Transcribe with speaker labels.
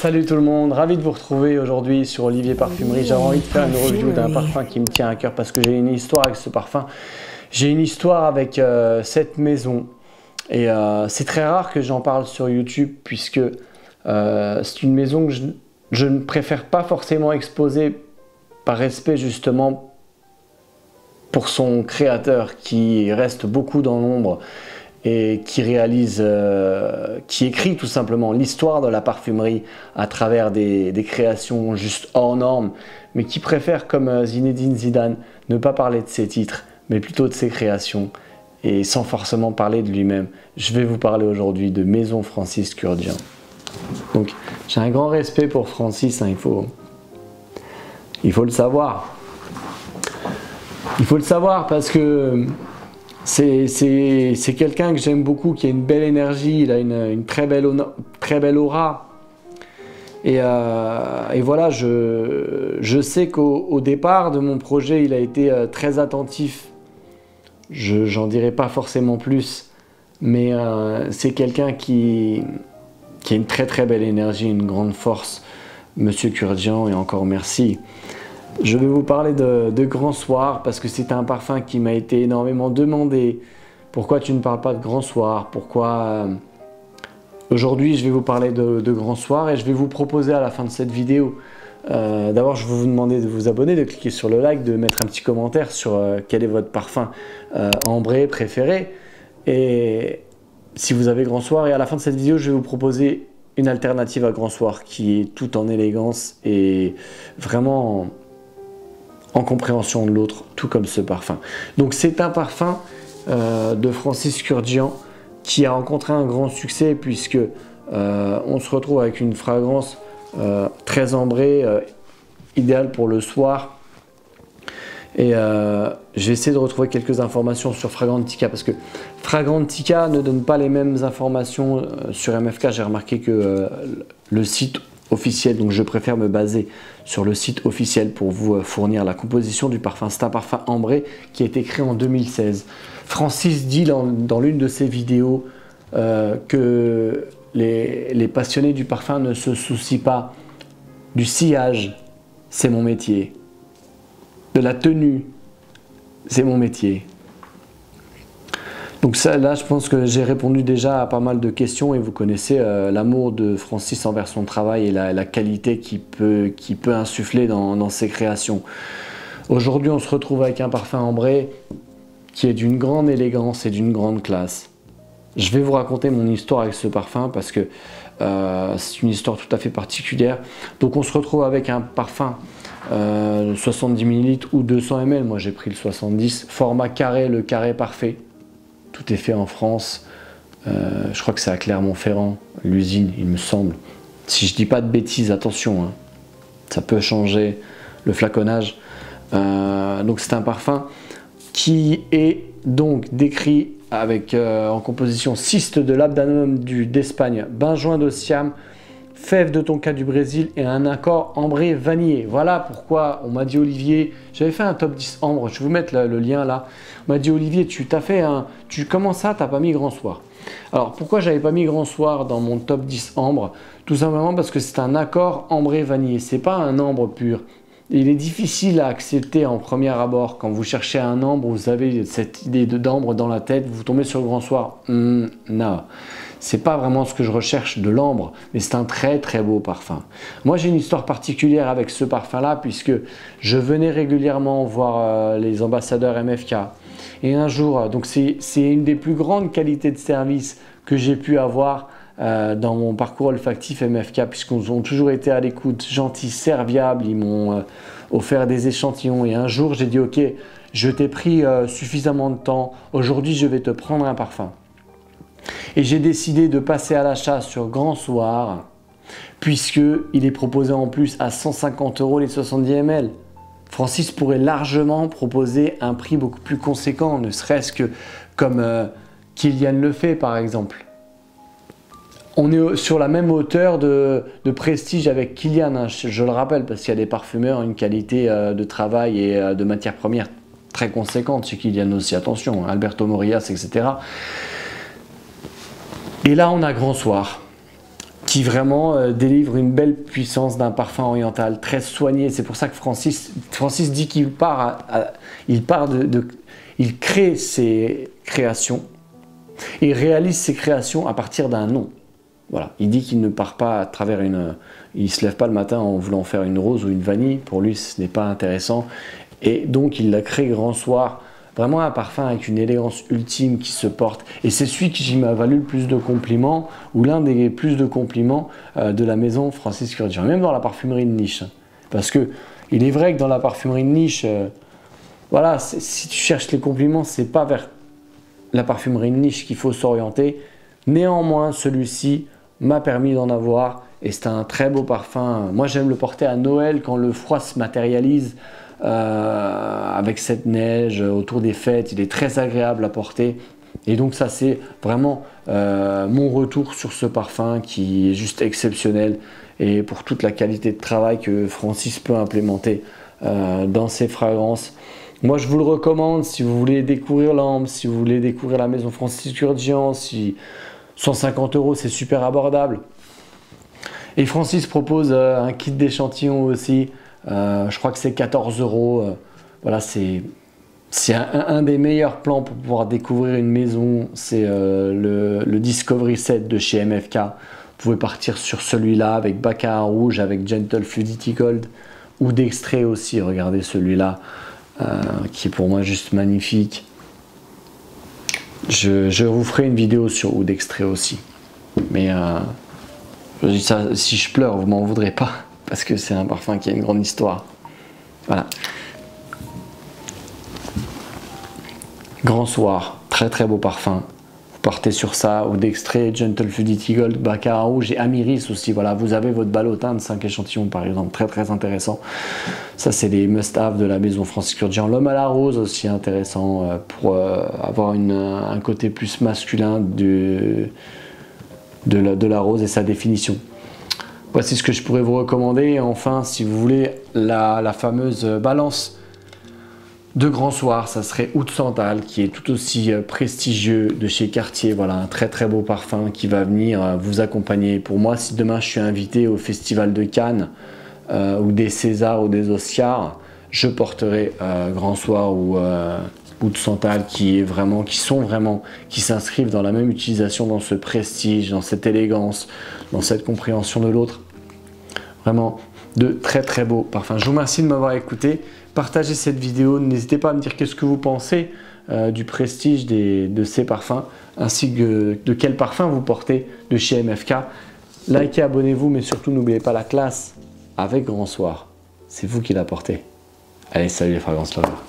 Speaker 1: Salut tout le monde, ravi de vous retrouver aujourd'hui sur Olivier Parfumerie. J'avais envie de faire une review d'un parfum qui me tient à cœur parce que j'ai une histoire avec ce parfum. J'ai une histoire avec cette maison et c'est très rare que j'en parle sur YouTube puisque c'est une maison que je ne préfère pas forcément exposer par respect justement pour son créateur qui reste beaucoup dans l'ombre et qui réalise, qui écrit tout simplement l'histoire de la parfumerie à travers des créations juste hors normes, mais qui préfère, comme Zinedine Zidane, ne pas parler de ses titres, mais plutôt de ses créations, et sans forcément parler de lui-même. Je vais vous parler aujourd'hui de Maison Francis Kurkdjian. Donc, j'ai un grand respect pour Francis, hein, il faut le savoir. Il faut le savoir parce que c'est quelqu'un que j'aime beaucoup, qui a une belle énergie, il a une très belle aura. Et voilà, je sais qu'au départ de mon projet, il a été très attentif. J'en dirai pas forcément plus, mais c'est quelqu'un qui a une très belle énergie, une grande force, Monsieur Kurkdjian, et encore merci. Je vais vous parler de Grand Soir parce que c'est un parfum qui m'a été énormément demandé. Pourquoi tu ne parles pas de Grand Soir? Pourquoi aujourd'hui je vais vous parler de Grand Soir et je vais vous proposer à la fin de cette vidéo. D'abord je vais vous demander de vous abonner, de cliquer sur le like, de mettre un petit commentaire sur quel est votre parfum ambré préféré. Et si vous avez Grand Soir, et à la fin de cette vidéo je vais vous proposer une alternative à Grand Soir qui est tout en élégance et vraiment en compréhension de l'autre, tout comme ce parfum. Donc c'est un parfum de Francis Kurkdjian qui a rencontré un grand succès puisque on se retrouve avec une fragrance très ambrée, idéale pour le soir. Et j'ai essayé de retrouver quelques informations sur Fragrantica parce que Fragrantica ne donne pas les mêmes informations sur MFK. J'ai remarqué que le site officiel, donc je préfère me baser sur le site officiel pour vous fournir la composition du parfum. C'est un parfum ambré qui a été créé en 2016. Francis dit dans l'une de ses vidéos que les passionnés du parfum ne se soucient pas du sillage, c'est mon métier, de la tenue, c'est mon métier. Donc ça, là, je pense que j'ai répondu déjà à pas mal de questions et vous connaissez l'amour de Francis envers son travail et la qualité qu'il peut insuffler dans ses créations. Aujourd'hui, on se retrouve avec un parfum ambré qui est d'une grande élégance et d'une grande classe. Je vais vous raconter mon histoire avec ce parfum parce que c'est une histoire tout à fait particulière. Donc on se retrouve avec un parfum 70 ml ou 200 ml. Moi, j'ai pris le 70, format carré, le carré parfait. Tout est fait en France, je crois que c'est à Clermont-Ferrand, l'usine, il me semble. Si je dis pas de bêtises, attention, hein, ça peut changer le flaconnage. Donc c'est un parfum qui est donc décrit avec en composition cyste de labdanum d'Espagne, benjoin d'Ossiam, fève de tonka du Brésil et un accord ambré vanillé. Voilà pourquoi on m'a dit Olivier, j'avais fait un top 10 ambre, je vais vous mettre le lien là. On m'a dit Olivier, comment ça t'as pas mis Grand Soir? Alors pourquoi j'avais pas mis Grand Soir dans mon top 10 ambre? Tout simplement parce que c'est un accord ambré vanillé, c'est pas un ambre pur. Il est difficile à accepter en premier abord. Quand vous cherchez un ambre, vous avez cette idée d'ambre dans la tête, vous tombez sur le Grand Soir. Non. C'est pas vraiment ce que je recherche de l'ambre, mais c'est un très beau parfum. Moi j'ai une histoire particulière avec ce parfum là puisque je venais régulièrement voir les ambassadeurs MFK et un jour, donc c'est une des plus grandes qualités de service que j'ai pu avoir dans mon parcours olfactif MFK puisqu'ils ont toujours été à l'écoute, gentils, serviables, ils m'ont offert des échantillons et un jour j'ai dit ok, je t'ai pris suffisamment de temps, aujourd'hui je vais te prendre un parfum. Et j'ai décidé de passer à l'achat sur Grand Soir puisqu'il est proposé en plus à 150 € les 70 ml. Francis pourrait largement proposer un prix beaucoup plus conséquent, ne serait-ce que comme Kilian le fait par exemple. On est sur la même hauteur de prestige avec Kilian, hein, je le rappelle, parce qu'il y a des parfumeurs, une qualité de travail et de matières premières très conséquente chez Kilian aussi, attention, Alberto Morillas, etc. Et là, on a Grand Soir, qui vraiment délivre une belle puissance d'un parfum oriental très soigné. C'est pour ça que Francis dit qu'il il crée ses créations, il réalise ses créations à partir d'un nom. Voilà, il dit qu'il ne part pas à travers il se lève pas le matin en voulant faire une rose ou une vanille. Pour lui, ce n'est pas intéressant. Et donc, il a créé Grand Soir. Vraiment un parfum avec une élégance ultime qui se porte. Et c'est celui qui m'a valu le plus de compliments, ou l'un des plus de compliments de la maison Francis Kurkdjian, même dans la parfumerie de niche. Parce que il est vrai que dans la parfumerie de niche, voilà, si tu cherches les compliments, c'est pas vers la parfumerie de niche qu'il faut s'orienter. Néanmoins, celui-ci m'a permis d'en avoir, et c'est un très beau parfum. Moi, j'aime le porter à Noël quand le froid se matérialise. Avec cette neige autour des fêtes, il est très agréable à porter, et donc ça c'est vraiment mon retour sur ce parfum qui est juste exceptionnel, et pour toute la qualité de travail que Francis peut implémenter dans ses fragrances. Moi je vous le recommande si vous voulez découvrir l'ambre, si vous voulez découvrir la maison Francis Kurkdjian. 150 € c'est super abordable, et Francis propose un kit d'échantillons aussi. Je crois que c'est 14 €. Voilà, c'est un des meilleurs plans pour pouvoir découvrir une maison. C'est le Discovery Set de chez MFK. Vous pouvez partir sur celui-là avec Baccarat Rouge, avec Gentle Fluidity Gold, ou d'extrait aussi. Regardez celui-là qui est pour moi juste magnifique. Je vous ferai une vidéo sur Oud d'extrait aussi. Mais je dis ça, si je pleure, vous m'en voudrez pas, parce que c'est un parfum qui a une grande histoire. Voilà. Grand Soir, très très beau parfum. Vous partez sur ça, Oud d'extrait, Gentle Fluidity Gold, Baccarat Rouge et Amiris aussi. Voilà, vous avez votre ballotin de 5 échantillons par exemple, très très intéressant. Ça c'est les must-have de la maison Francis Kurkdjian. L'homme à la rose aussi intéressant pour avoir un côté plus masculin de la rose et sa définition. Voici ce que je pourrais vous recommander. Et enfin, si vous voulez la fameuse balance de Grand Soir, ça serait Oud Santal, qui est tout aussi prestigieux, de chez Cartier. Voilà, un très très beau parfum qui va venir vous accompagner. Pour moi, si demain je suis invité au Festival de Cannes ou des Césars ou des Oscars, je porterai Grand Soir ou Oud Santal, qui s'inscrivent dans la même utilisation, dans ce prestige, dans cette élégance, dans cette compréhension de l'autre. Vraiment de très très beaux parfums. Je vous remercie de m'avoir écouté. Partagez cette vidéo. N'hésitez pas à me dire qu'est-ce que vous pensez du prestige de ces parfums, ainsi que de quel parfum vous portez de chez MFK. Likez, abonnez-vous, mais surtout n'oubliez pas la classe avec Grand Soir. C'est vous qui la portez. Allez, salut les fragrances lovers.